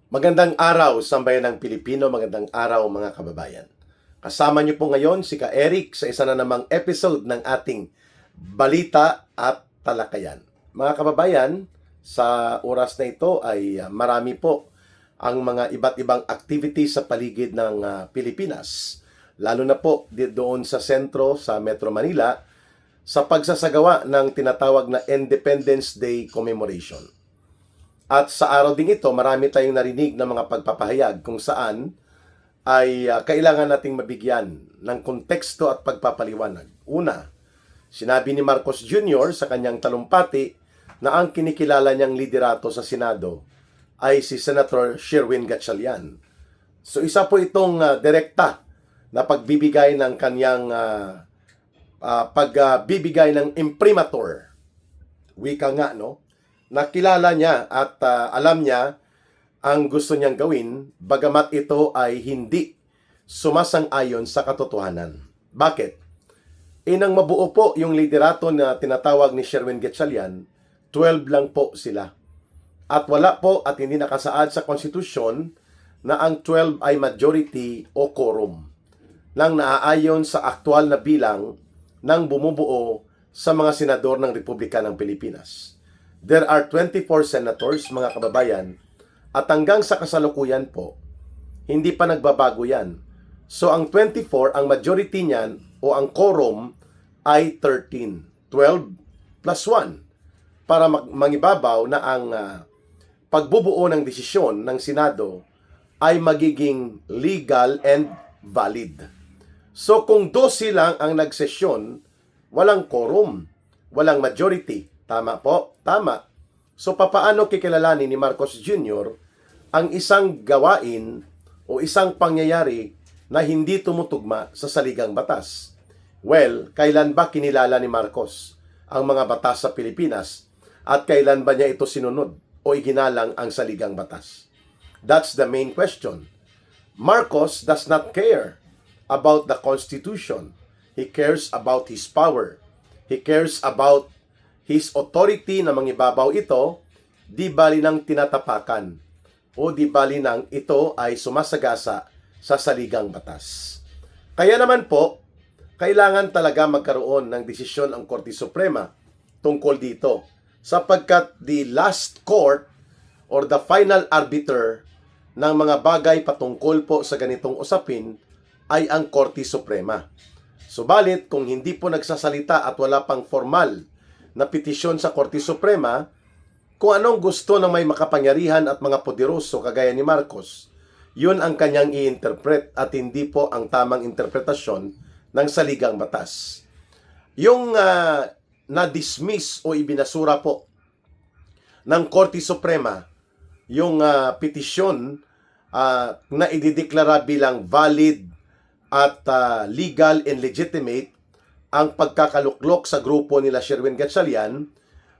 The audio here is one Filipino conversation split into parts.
Magandang araw, sambayan ng Pilipino. Magandang araw, mga kababayan. Kasama niyo po ngayon si Ka Eric sa isa na namang episode ng ating Balita at Talakayan. Mga kababayan, sa oras na ito ay marami po ang mga iba't ibang activities sa paligid ng Pilipinas. Lalo na po doon sa sentro, sa Metro Manila, sa pagsasagawa ng tinatawag na Independence Day Commemoration. At sa araw ding ito, marami tayong narinig na mga pagpapahayag kung saan ay kailangan nating mabigyan ng konteksto at pagpapaliwanag. Una, sinabi ni Marcos Jr. sa kanyang talumpati na ang kinikilala niyang liderato sa Senado ay si Senator Sherwin Gatchalian. So isa po itong direkta na pagbibigay ng kanyang pagbibigay ng imprimatur. Wika nga, no? Nakilala niya at alam niya ang gusto niyang gawin, bagamat ito ay hindi sumasang-ayon sa katotohanan. Bakit? Nang mabuo po yung liderato na tinatawag ni Sherwin Gatchalian, 12 lang po sila. At wala po at hindi nakasaad sa konstitusyon na ang 12 ay majority o quorum nang naaayon sa aktual na bilang ng bumubuo sa mga senador ng Republika ng Pilipinas. There are 24 senators, mga kababayan, at hanggang sa kasalukuyan po, hindi pa nagbabago yan. So ang 24, ang majority niyan o ang quorum ay 13. 12 plus 1 para mangibabaw na ang pagbubuo ng desisyon ng Senado ay magiging legal and valid. So kung 12 lang ang nagsesyon, walang quorum, walang majority. Tama po? Tama. So papaano kikilalanin ni Marcos Jr. ang isang gawain o isang pangyayari na hindi tumutugma sa saligang batas? Well, kailan ba kinilala ni Marcos ang mga batas sa Pilipinas at kailan ba niya ito sinunod o iginalang ang saligang batas? That's the main question. Marcos does not care about the Constitution. He cares about his power. He cares about his authority na mangibabaw ito, di bali nang tinatapakan o di bali nang ito ay sumasagasa sa saligang batas. Kaya naman po, kailangan talaga magkaroon ng desisyon ang Korte Suprema tungkol dito, sapagkat the last court or the final arbiter ng mga bagay patungkol po sa ganitong usapin ay ang Korte Suprema. Subalit, kung hindi po nagsasalita at wala pang formal na petisyon sa Korte Suprema, kung anong gusto ng may makapangyarihan at mga poderoso kagaya ni Marcos, yun ang kanyang i-interpret at hindi po ang tamang interpretasyon ng saligang batas. Yung na-dismiss o ibinasura po ng Korte Suprema, yung petisyon na idideklara bilang valid at legal and legitimate ang pagkakaluklok sa grupo nila Sherwin Gatchalian,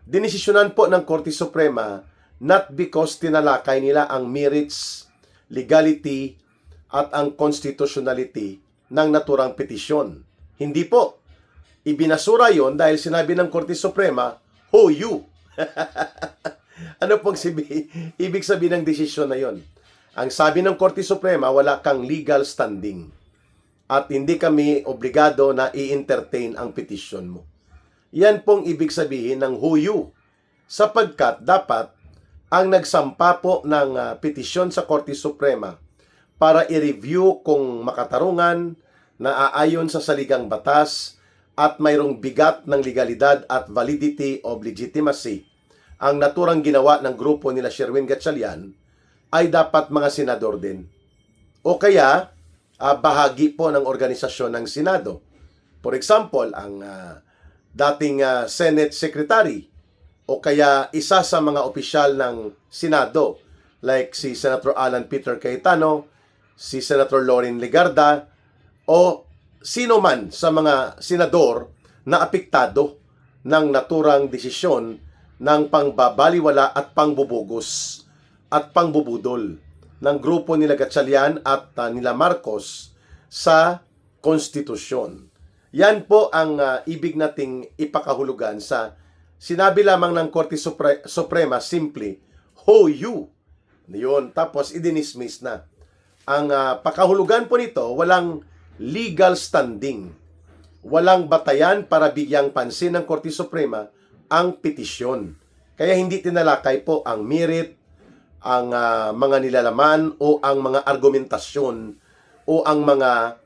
dinesisyonan po ng Korte Suprema not because tinalakay nila ang merits, legality, at ang constitutionality ng naturang petisyon. Hindi po. Ibinasura yon dahil sinabi ng Korte Suprema, "Who you?" Ano pong ibig sabihin ng desisyon na yon? Ang sabi ng Korte Suprema, wala kang legal standing. At hindi kami obligado na i-entertain ang petisyon mo. Yan pong ibig sabihin ng who you. Sapagkat dapat ang nagsampa po ng petisyon sa Korte Suprema para i-review kung makatarungan, naaayon sa saligang batas, at mayroong bigat ng legalidad at validity of legitimacy ang naturang ginawa ng grupo nila Sherwin Gatchalian, ay dapat mga senador din. O kaya, bahagi po ng organisasyon ng Senado. For example, ang dating Senate Secretary o kaya isa sa mga opisyal ng Senado like si Senator Alan Peter Cayetano, si Senator Loren Legarda, o sino man sa mga senador na apektado ng naturang desisyon ng pangbabaliwala at pangbubugos at pangbubudol ng grupo nila Gatchalian at nila Marcos sa konstitusyon. Yan po ang ibig nating ipakahulugan sa sinabi lamang ng Korte Suprema simply, who you? Yun. Tapos, idinismiss na. Ang pakahulugan po nito, walang legal standing. Walang batayan para bigyang pansin ng Korte Suprema ang petisyon. Kaya hindi tinalakay po ang merit, ang mga nilalaman o ang mga argumentasyon o ang mga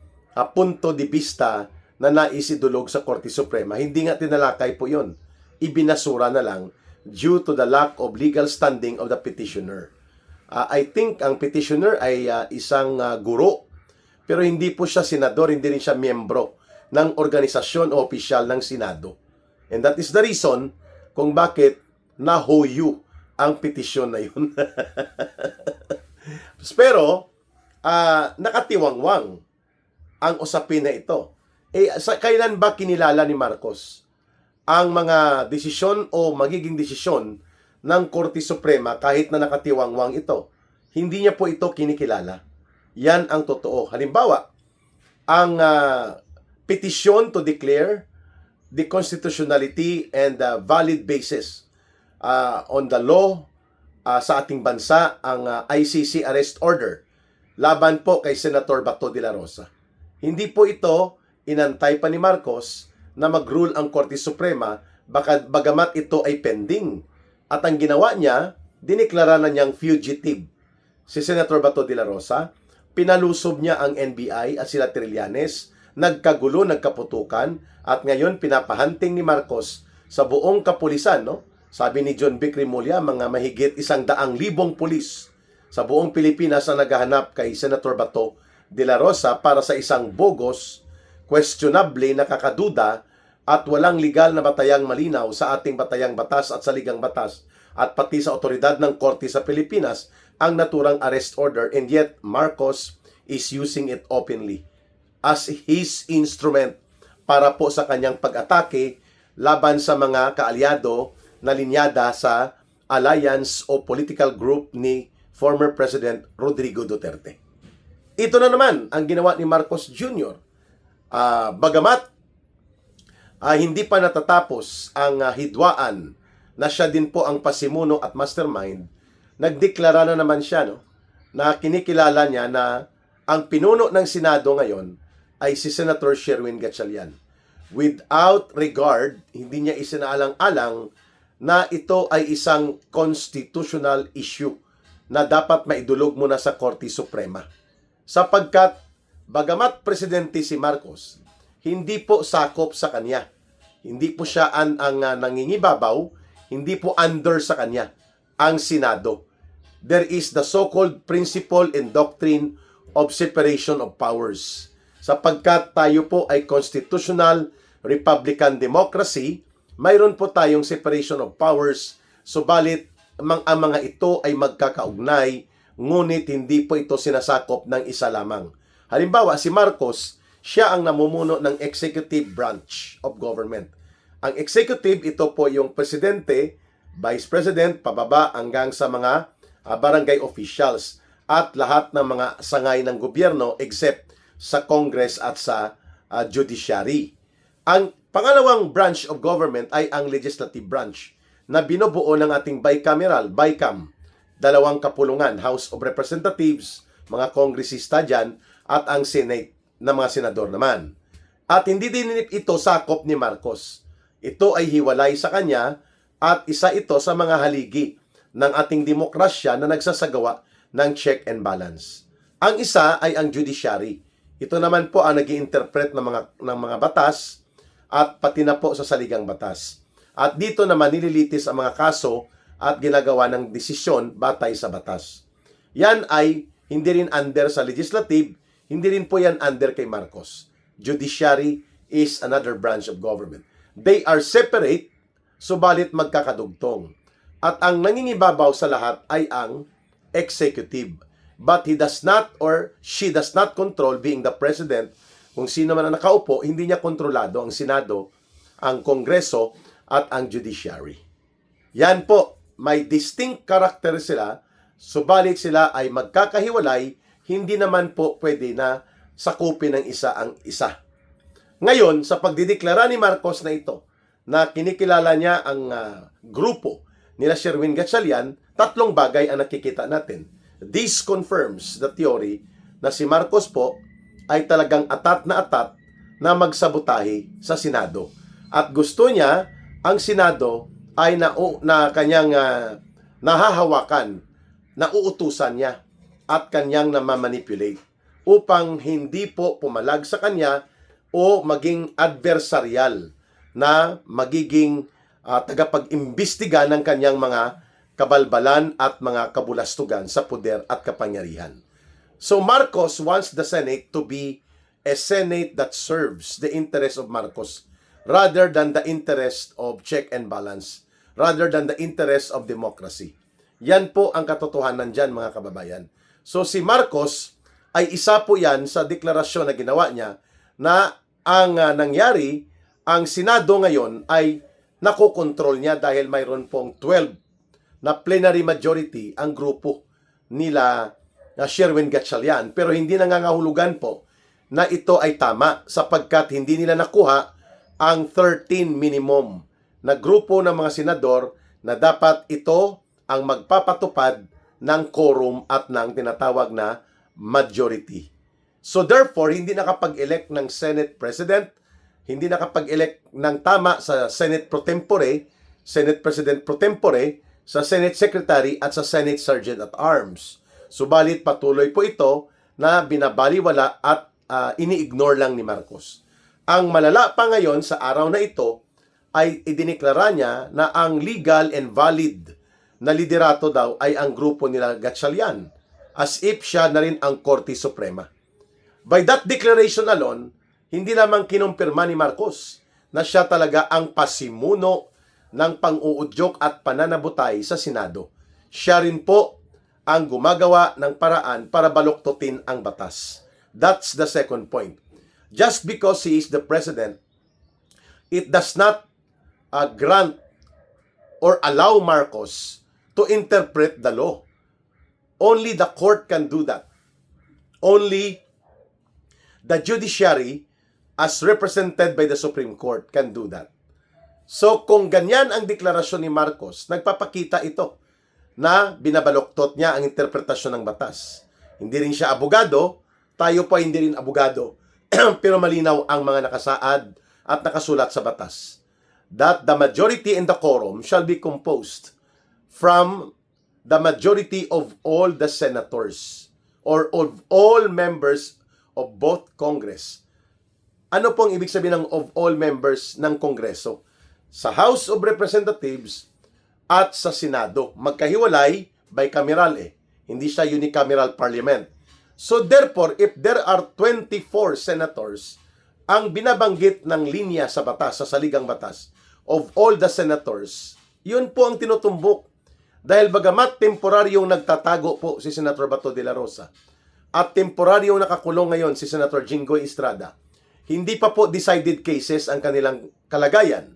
punto de vista na naisidulog sa Korte Suprema. Hindi nga tinalakay po yon. Ibinasura na lang due to the lack of legal standing of the petitioner. I think ang petitioner ay isang guro, pero hindi po siya senador, hindi rin siya miyembro ng organisasyon o opisyal ng Senado. And that is the reason kung bakit nahoyu ang petisyon na yun. Pero, nakatiwangwang ang usapin na ito. Kailan ba kinilala ni Marcos ang mga desisyon o magiging desisyon ng Korte Suprema kahit na nakatiwangwang ito? Hindi niya po ito kinikilala. Yan ang totoo. Halimbawa, ang petition to declare the constitutionality and the valid basis on the law sa ating bansa, ang ICC arrest order laban po kay Senator Bato de la Rosa. Hindi po ito inantay pa ni Marcos na mag-rule ang Korte Suprema bagamat ito ay pending. At ang ginawa niya, diniklara na niyang fugitive si Senator Bato de la Rosa. Pinalusob niya ang NBI at sila Trillanes. Nagkagulo, nagkaputukan, at ngayon pinapahunting ni Marcos sa buong kapulisan, no? Sabi ni John Vic Rimulya, mga mahigit 100,000 pulis sa buong Pilipinas ang naghahanap kay Senator Bato de la Rosa para sa isang bogus, questionable, nakakaduda at walang legal na batayang malinaw sa ating batayang batas at sa ligang batas at pati sa otoridad ng korte sa Pilipinas ang naturang arrest order, and yet Marcos is using it openly as his instrument para po sa kanyang pag-atake laban sa mga kaalyado na linyada sa alliance o political group ni former President Rodrigo Duterte. Ito na naman ang ginawa ni Marcos Jr. Bagamat hindi pa natatapos ang hidwaan na siya din po ang pasimuno at mastermind, nagdeklara na naman siya, no, na kinikilala niya na ang pinuno ng Senado ngayon ay si Senator Sherwin Gatchalian. Without regard, hindi niya isinaalang-alang na ito ay isang constitutional issue na dapat maidulog muna sa Korte Suprema. Sapagkat, bagamat presidente si Marcos, hindi po sakop sa kanya. Hindi po siya ang nangingibabaw, hindi po under sa kanya ang Senado. There is the so-called principle and doctrine of separation of powers. Sapagkat tayo po ay constitutional republican democracy, mayroon po tayong separation of powers, subalit ang mga ito ay magkakaugnay, ngunit hindi po ito sinasakop ng isa lamang. Halimbawa, si Marcos, siya ang namumuno ng executive branch of government. Ang executive, ito po yung presidente, vice president, pababa hanggang sa mga barangay officials at lahat ng mga sangay ng gobyerno except sa Congress at sa judiciary. Ang pangalawang branch of government ay ang legislative branch na binubuo ng ating bicameral, BICAM, dalawang kapulungan, House of Representatives, mga kongresista dyan, at ang Senate na mga senador naman. At hindi din ito sakop ni Marcos. Ito ay hiwalay sa kanya at isa ito sa mga haligi ng ating demokrasya na nagsasagawa ng check and balance. Ang isa ay ang judiciary. Ito naman po ang nag-i-interpret ng mga batas at pati na po sa saligang batas. At dito naman nililitis ang mga kaso at ginagawa ng desisyon batay sa batas. Yan ay hindi rin under sa legislative, hindi rin po yan under kay Marcos. Judiciary is another branch of government. They are separate, subalit magkakadugtong. At ang nangingibabaw sa lahat ay ang executive. But he does not or she does not control, being the president, kung sino man ang nakaupo, hindi niya kontrolado ang Senado, ang Kongreso, at ang Judiciary. Yan po, may distinct character sila, subalit sila ay magkakahiwalay, hindi naman po pwede na sakupin ng isa ang isa. Ngayon, sa pagdideklara ni Marcos na ito, na kinikilala niya ang grupo nila Sherwin Gatchalian, tatlong bagay ang nakikita natin. This confirms the theory na si Marcos po ay talagang atat na magsabotahe sa Senado. At gusto niya ang Senado ay na kanyang nahahawakan, nauutusan niya at kanyang namamanipulate upang hindi po pumalag sa kanya o maging adversarial na magiging tagapag-imbestiga ng kanyang mga kabalbalan at mga kabulastugan sa poder at kapangyarihan. So Marcos wants the Senate to be a Senate that serves the interest of Marcos rather than the interest of check and balance, rather than the interest of democracy. Yan po ang katotohanan dyan, mga kababayan. So si Marcos ay isa po yan sa deklarasyon na ginawa niya na ang nangyari, ang Senado ngayon ay nakokontrol niya dahil mayroon pong 12 na plenary majority ang grupo nila na Sherwin Gatchalian. Pero hindi nangangahulugan po na ito ay tama sapagkat hindi nila nakuha ang 13 minimum na grupo ng mga senador na dapat ito ang magpapatupad ng quorum at ng tinatawag na majority. So therefore, hindi nakapag-elect ng Senate President, hindi nakapag-elect ng tama sa Senate Pro Tempore, Senate President Pro Tempore, sa Senate Secretary at sa Senate Sergeant at Arms. Subalit patuloy po ito na binabaliwala at ini-ignore lang ni Marcos. Ang malala pa ngayon sa araw na ito ay idiniklara niya na ang legal and valid na liderato daw ay ang grupo nila Gatchalian, as if siya na rin ang Korte Suprema. By that declaration alone, hindi lamang kinumpirma ni Marcos na siya talaga ang pasimuno ng pang-uudyok at pananabutay sa Senado. Siya rin po ang gumagawa ng paraan para baluktutin ang batas. That's the second point. Just because he is the president, it does not grant or allow Marcos to interpret the law. Only the court can do that. Only the judiciary, as represented by the Supreme Court, can do that. So kung ganyan ang deklarasyon ni Marcos, nagpapakita ito na binabaluktot niya ang interpretasyon ng batas. Hindi rin siya abogado, tayo pa hindi rin abogado, pero malinaw ang mga nakasaad at nakasulat sa batas. That the majority in the quorum shall be composed from the majority of all the senators or of all members of both Congress. Ano pong ibig sabihin ng of all members ng Kongreso? Sa House of Representatives at sa Senado. Magkahiwalay, bicameral Hindi siya unicameral parliament. So therefore, if there are 24 senators, ang binabanggit ng linya sa batas, sa saligang batas, of all the senators, yun po ang tinutumbok. Dahil bagamat temporaryong nagtatago po si Senator Bato de la Rosa at temporaryong nakakulong ngayon si Senator Jinggoy Estrada, hindi pa po decided cases ang kanilang kalagayan.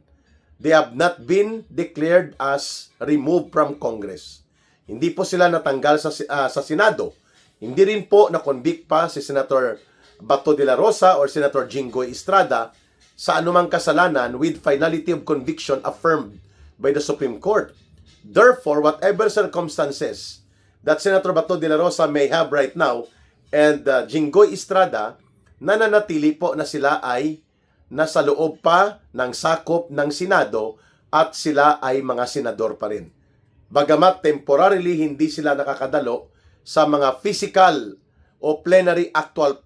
They have not been declared as removed from Congress. Hindi po sila natanggal sa Senado. Hindi rin po na-convict pa si Senator Bato de la Rosa or Senator Jinggoy Estrada sa anumang kasalanan with finality of conviction affirmed by the Supreme Court. Therefore, whatever circumstances that Senator Bato de la Rosa may have right now and Jinggoy Estrada, nananatili po na sila ay nasa loob pa ng sakop ng Senado at sila ay mga senador pa rin. Bagamat temporarily hindi sila nakakadalo sa mga physical o plenary actual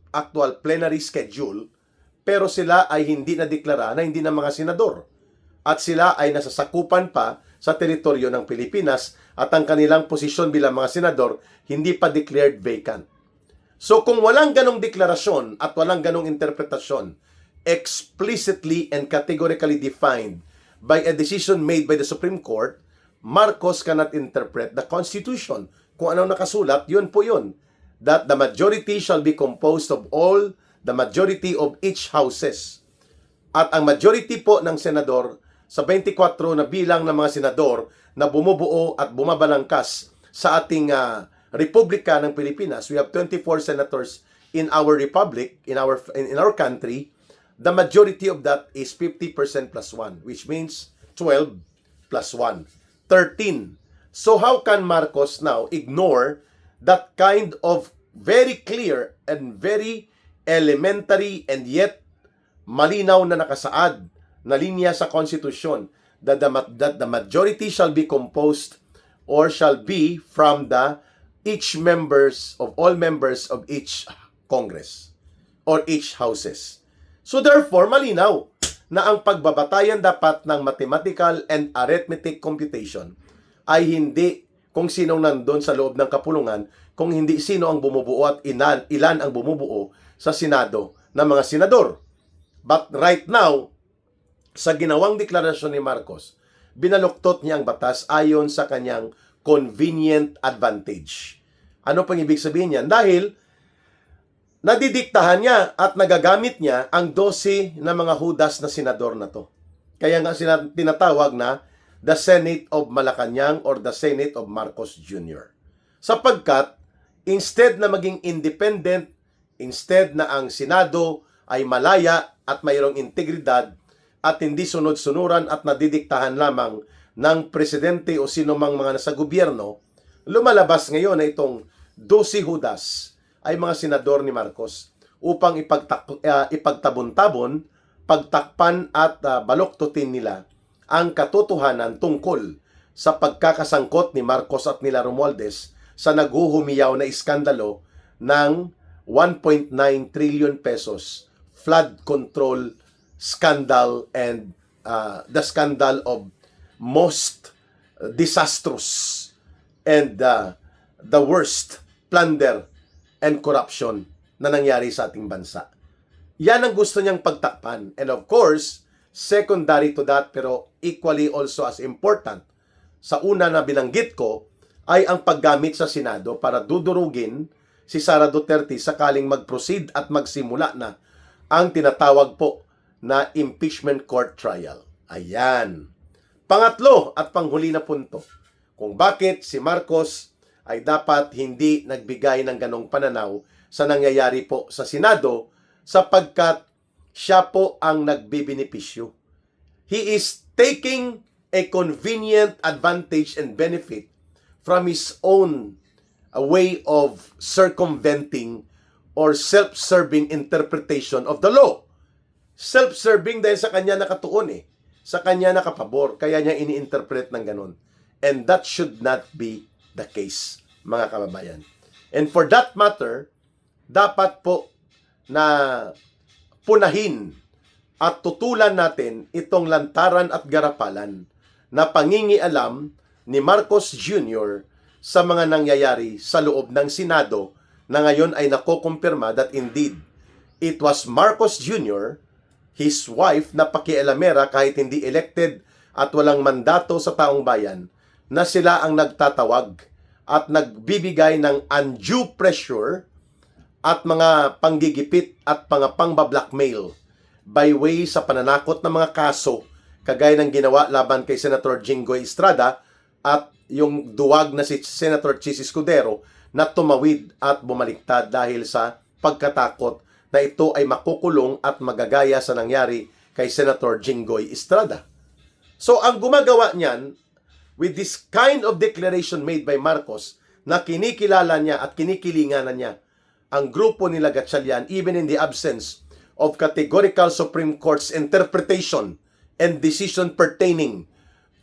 plenary schedule, pero sila ay hindi nadeklara na hindi na mga senador. At sila ay nasasakupan pa sa teritoryo ng Pilipinas at ang kanilang posisyon bilang mga senador hindi pa declared vacant. So kung walang ganong deklarasyon at walang ganong interpretasyon, explicitly and categorically defined by a decision made by the Supreme Court, Marcos cannot interpret the Constitution. Kung anong nakasulat, yun po yun. That the majority shall be composed of all the majority of each houses. At ang majority po ng senador sa 24 na bilang ng mga senador na bumubuo at bumabalangkas sa ating Republika ng Pilipinas, we have 24 senators in our republic, in our country. The majority of that is 50% plus 1, which means 12 plus 1, 13. So how can Marcos now ignore that kind of very clear and very elementary and yet malinaw na nakasaad na linya sa konstitusyon that the majority shall be composed or shall be from the all members of each Congress or each houses. So therefore, malinaw na ang pagbabatayan dapat ng mathematical and arithmetic computation ay hindi kung sinong nandun sa loob ng kapulungan, kung hindi sino ang bumubuo at ilan ang bumubuo sa Senado ng mga senador. But right now, sa ginawang deklarasyon ni Marcos, binaluktot niya ang batas ayon sa kanyang convenient advantage. Ano pang ibig sabihin niyan? Dahil nadidiktahan niya at nagagamit niya ang 12 na mga hudas na senador na to. Kaya nga tinatawag na the Senate of Malacanang or the Senate of Marcos Jr. Sapagkat, instead na maging independent, instead na ang Senado ay malaya at mayroong integridad at hindi sunod-sunuran at nadidiktahan lamang ng presidente o sino mang mga nasa gobyerno, lumalabas ngayon na itong 12 hudas ay mga senador ni Marcos upang ipagtabon-tabon, pagtakpan at baluktutin nila ang katotohanan tungkol sa pagkakasangkot ni Marcos at nila Romualdez sa naghuhumiyaw na iskandalo ng 1.9 trillion pesos flood control scandal and the scandal of most disastrous and the worst plunder and corruption na nangyari sa ating bansa. Yan ang gusto niyang pagtakpan. And of course, secondary to that pero equally also as important sa una na binanggit ko ay ang paggamit sa Senado para dudurugin si Sara Duterte sakaling mag-proceed at magsimula na ang tinatawag po na impeachment court trial. Ayan. Pangatlo at panghuli na punto, kung bakit si Marcos ay dapat hindi nagbigay ng ganong pananaw sa nangyayari po sa Senado sapagkat siya po ang nagbibenepisyo. He is taking a convenient advantage and benefit from his own way of circumventing or self-serving interpretation of the law. Self-serving dahil sa kanya nakatuon sa kanya nakapabor, kaya niya ini-interpret ng ganon. And that should not be the case, mga kababayan. And for that matter, dapat po na punahin at tutulan natin itong lantaran at garapalan na pangingialam ni Marcos Jr. sa mga nangyayari sa loob ng Senado na ngayon ay nakokumpirma that indeed it was Marcos Jr., his wife na pakialamera kahit hindi elected at walang mandato sa taong bayan, na sila ang nagtatawag at nagbibigay ng undue pressure at mga panggigipit at mga pangbablackmail by way sa pananakot ng mga kaso kagaya ng ginawa laban kay Senator Jinggoy Estrada at yung duwag na si Senator Chis Escudero na tumawid at bumaliktad dahil sa pagkatakot na ito ay makukulong at magagaya sa nangyari kay Senator Jinggoy Estrada. So ang gumagawa niyan with this kind of declaration made by Marcos na kinikilala niya at kinikilinganan niya ang grupo nila Gatchalian even in the absence of categorical Supreme Court's interpretation and decision pertaining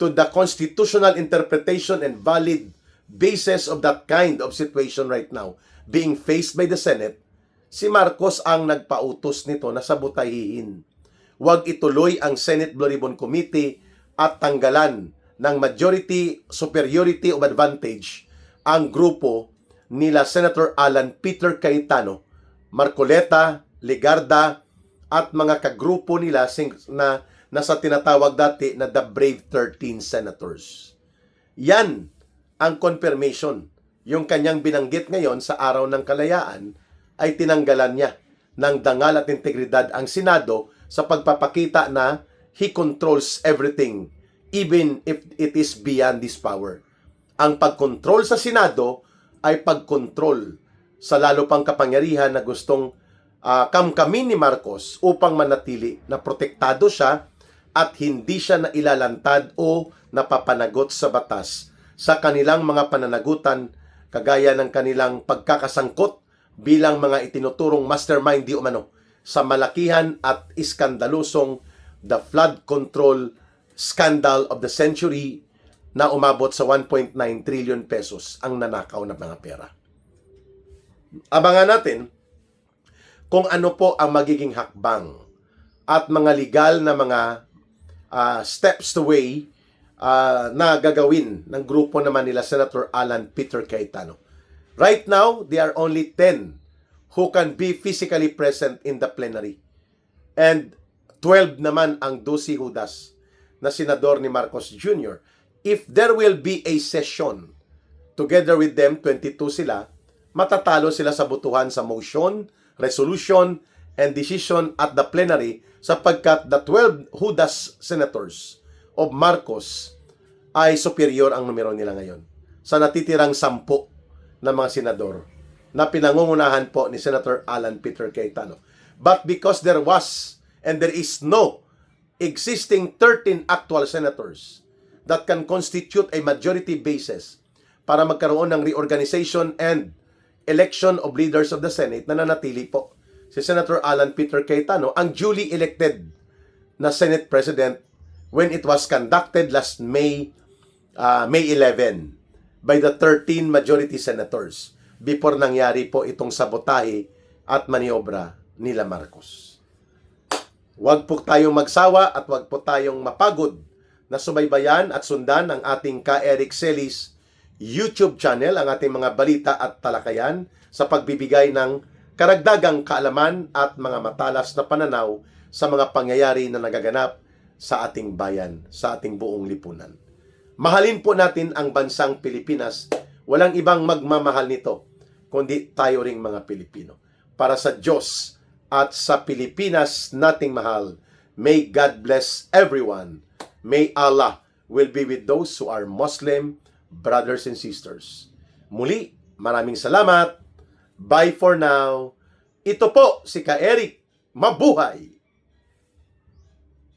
to the constitutional interpretation and valid basis of that kind of situation right now being faced by the Senate, si Marcos ang nagpautos nito na sabutahihin. Huwag ituloy ang Senate Blue Ribbon Committee at tanggalan ng majority superiority of advantage ang grupo nila Senator Alan Peter Cayetano, Marcoleta, Legarda at mga kagrupo nila na nasa tinatawag dati na the Brave 13 Senators. Yan ang confirmation. Yung kanyang binanggit ngayon sa araw ng kalayaan ay tinanggalan niya ng dangal at integridad ang Senado sa pagpapakita na he controls everything even if it is beyond his power. Ang pagkontrol sa Senado ay pagkontrol sa lalo pang kapangyarihan na gustong kamkamin ni Marcos upang manatili na protektado siya at hindi siya nailalantad o napapanagot sa batas sa kanilang mga pananagutan, kagaya ng kanilang pagkakasangkot bilang mga itinuturong mastermind di umano sa malakihan at iskandalusong the flood control scandal of the century na umabot sa 1.9 trillion pesos ang nanakaw na mga pera. Abangan natin kung ano po ang magiging hakbang at mga legal na mga steps to way na gagawin ng grupo naman nila Senator Alan Peter Cayetano. Right now, there are only 10 who can be physically present in the plenary. And 12 naman ang Dusi Judas na senador ni Marcos Jr. If there will be a session, together with them, 22 sila, matatalo sila sa butuhan sa motion, resolution, and decision at the plenary sapagkat the 12 Judas senators of Marcos ay superior ang numero nila ngayon sa natitirang 10 na mga senador na pinangungunahan po ni Senator Alan Peter Cayetano. But because there was and there is no existing 13 actual senators that can constitute a majority basis para magkaroon ng reorganization and election of leaders of the Senate, na nanatili po si Senator Alan Peter Cayetano, ang duly elected na Senate President when it was conducted last May 11 by the 13 majority senators before nangyari po itong sabotahe at maniobra nila Marcos. Huwag po tayong magsawa at huwag po tayong mapagod na subaybayan at sundan ang ating Ka-Eric Celis YouTube channel, ang ating mga balita at talakayan sa pagbibigay ng karagdagang kaalaman at mga matalas na pananaw sa mga pangyayari na nagaganap sa ating bayan, sa ating buong lipunan. Mahalin po natin ang bansang Pilipinas. Walang ibang magmamahal nito, kundi tayo ring mga Pilipino. Para sa Diyos at sa Pilipinas nating mahal, may God bless everyone. May Allah will be with those who are Muslim brothers and sisters. Muli, maraming salamat. Bye for now. Ito po si Ka-Eric. Mabuhay!